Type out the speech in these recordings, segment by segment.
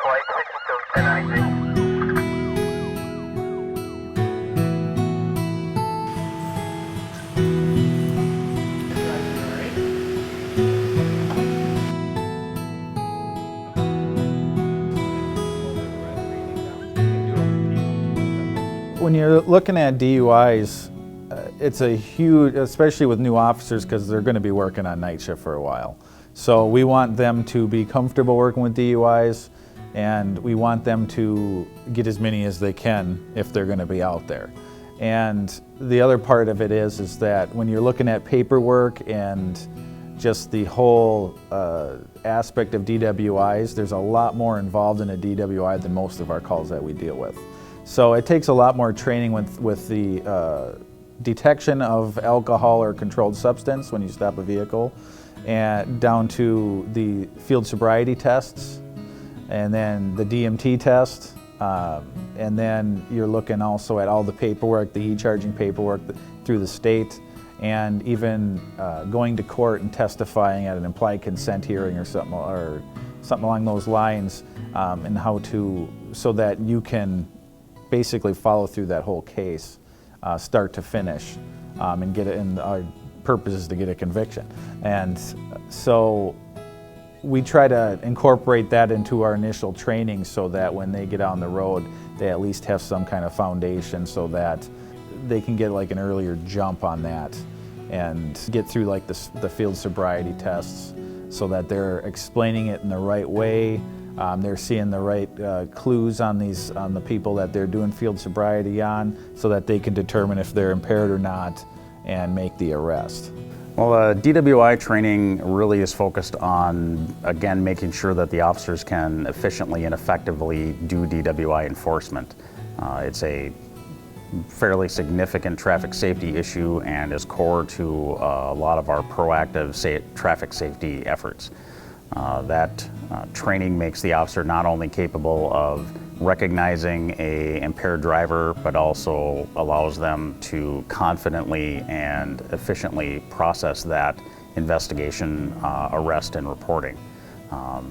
flight 62793. When you're looking at DUIs, it's a huge, especially with new officers, because they're going to be working on night shift for a while. So we want them to be comfortable working with DUIs, and we want them to get as many as they can if they're going to be out there. And the other part of it is that when you're looking at paperwork and just the whole aspect of DWIs, there's a lot more involved in a DWI than most of our calls that we deal with. So it takes a lot more training with the detection of alcohol or controlled substance when you stop a vehicle, and down to the field sobriety tests, and then the DMT test, and then you're looking also at all the paperwork, the e-charging paperwork through the state, and even going to court and testifying at an implied consent hearing or something along those lines, and how to, so that you can basically follow through that whole case, start to finish, and get it. And our purpose is to get a conviction. And so we try to incorporate that into our initial training, so that when they get on the road, they at least have some kind of foundation, so that they can get like an earlier jump on that and get through like the field sobriety tests, so that they're explaining it in the right way. They're seeing the right clues on the people that they're doing field sobriety on, so that they can determine if they're impaired or not and make the arrest. Well, DWI training really is focused on, again, making sure that the officers can efficiently and effectively do DWI enforcement. It's a fairly significant traffic safety issue and is core to a lot of our proactive traffic safety efforts. That training makes the officer not only capable of recognizing an impaired driver, but also allows them to confidently and efficiently process that investigation, arrest, and reporting.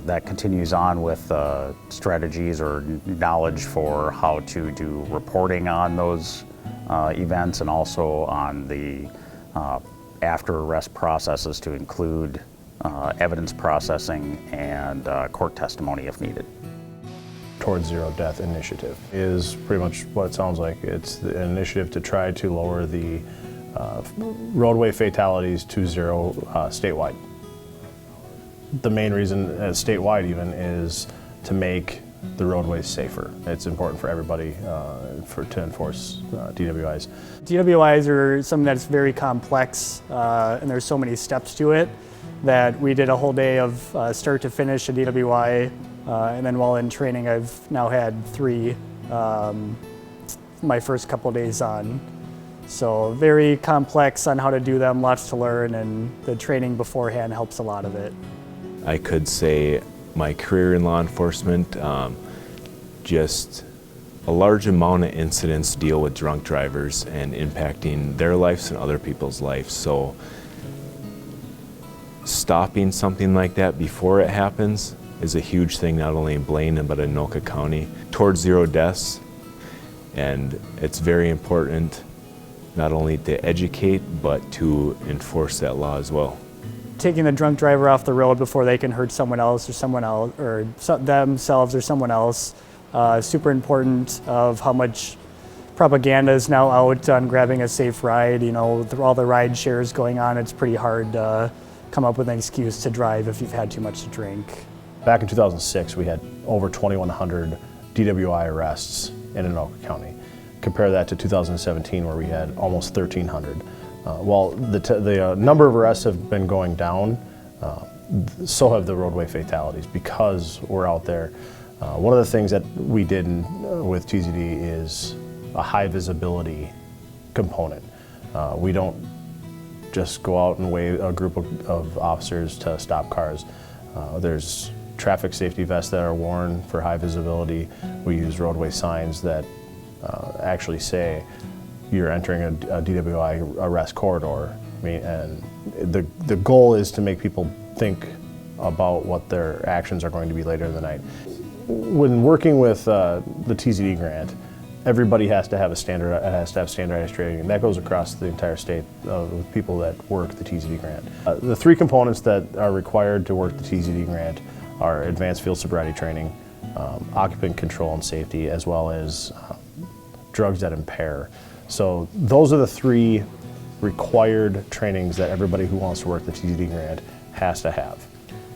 That continues on with strategies or knowledge for how to do reporting on those events, and also on the after arrest processes to include evidence processing and court testimony if needed. Towards Zero Death initiative is pretty much what it sounds like. It's an initiative to try to lower the roadway fatalities to zero statewide. The main reason, statewide even, is to make the roadways safer. It's important for everybody to enforce DWIs. DWIs are something that's very complex, and there's so many steps to it that we did a whole day of start to finish a DWI, and then while in training I've now had 3 my first couple days on. So very complex on how to do them, lots to learn, and the training beforehand helps a lot of it. I could say my career in law enforcement, just a large amount of incidents deal with drunk drivers and impacting their lives and other people's lives. So stopping something like that before it happens is a huge thing, not only in Blaine but in Anoka County, towards zero deaths. And it's very important not only to educate but to enforce that law as well. Taking the drunk driver off the road before they can hurt someone else or themselves or someone else, super important of how much propaganda is now out on grabbing a safe ride. You know, with all the ride shares going on, it's pretty hard to come up with an excuse to drive if you've had too much to drink. Back in 2006, we had over 2,100 DWI arrests in Anoka County. Compare that to 2017, where we had almost 1,300. While the number of arrests have been going down, so have the roadway fatalities, because we're out there. One of the things that we did with TZD is a high visibility component. We don't just go out and wave a group of officers to stop cars. There's traffic safety vests that are worn for high visibility. We use roadway signs that actually say you're entering a DWI arrest corridor. I mean, and the goal is to make people think about what their actions are going to be later in the night. when working with the TZD grant, everybody has to have standardized training, and that goes across the entire state of people that work the TZD grant. The three components that are required to work the TZD grant are advanced field sobriety training, occupant control and safety, as well as drugs that impair. So those are the three required trainings that everybody who wants to work the TZD grant has to have.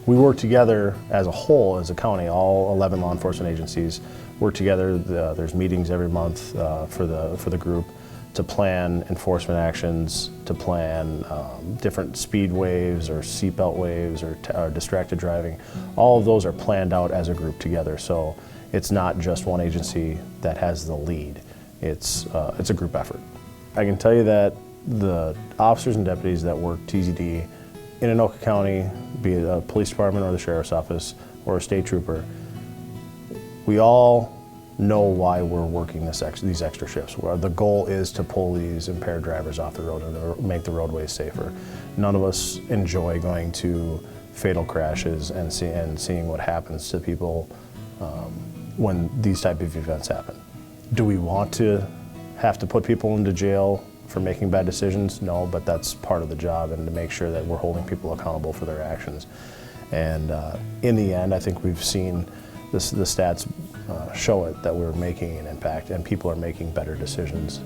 We work together as a whole, as a county, all 11 law enforcement agencies work together. There's meetings every month for the group to plan enforcement actions, to plan different speed waves or seatbelt waves or distracted driving. All of those are planned out as a group together. So it's not just one agency that has the lead. It's a group effort. I can tell you that the officers and deputies that work TZD in Anoka County, be it a police department or the sheriff's office or a state trooper, we all know why we're working these extra shifts. Where the goal is to pull these impaired drivers off the road and to make the roadways safer. None of us enjoy going to fatal crashes and seeing what happens to people when these type of events happen. Do we want to have to put people into jail for making bad decisions? No, but that's part of the job, and to make sure that we're holding people accountable for their actions. And in the end, I think we've seen the stats show it, that we're making an impact and people are making better decisions.